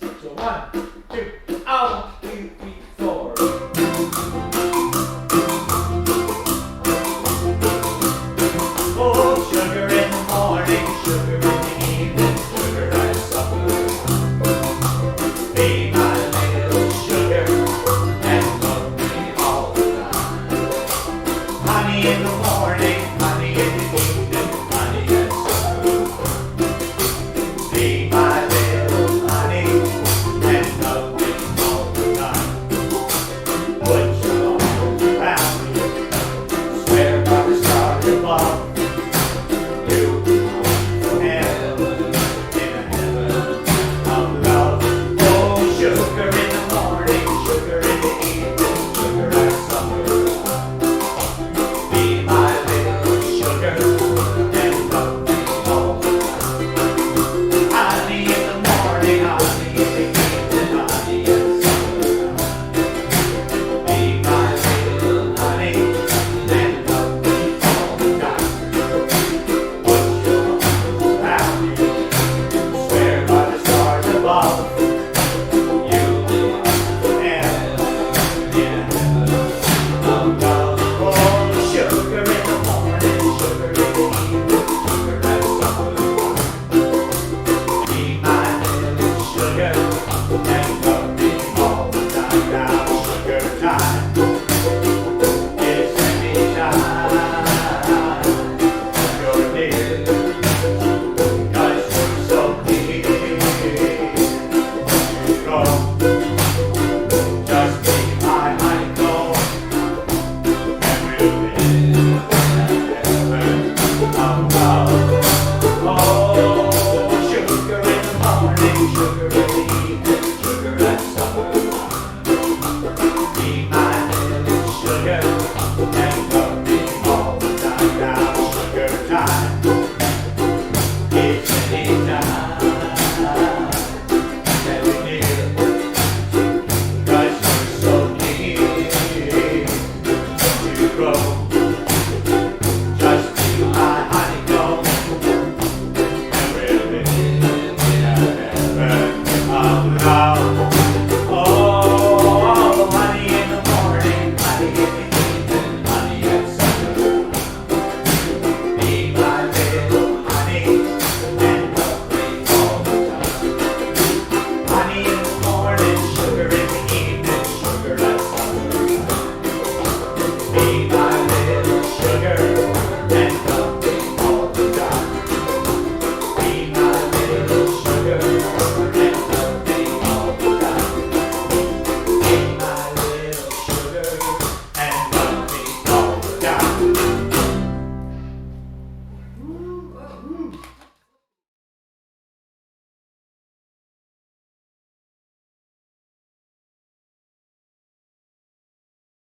So 1, 2, out, 2, 3, 4. Oh, sugar in the morning, sugar in the evening, sugar at supper. Be my little sugar and love me all the time. Honey in the morning, honey in the evening, honey at supper. Be my little honey and love me all the time. Put your arms around me, swear by the stars above. Sugartime, it's any time.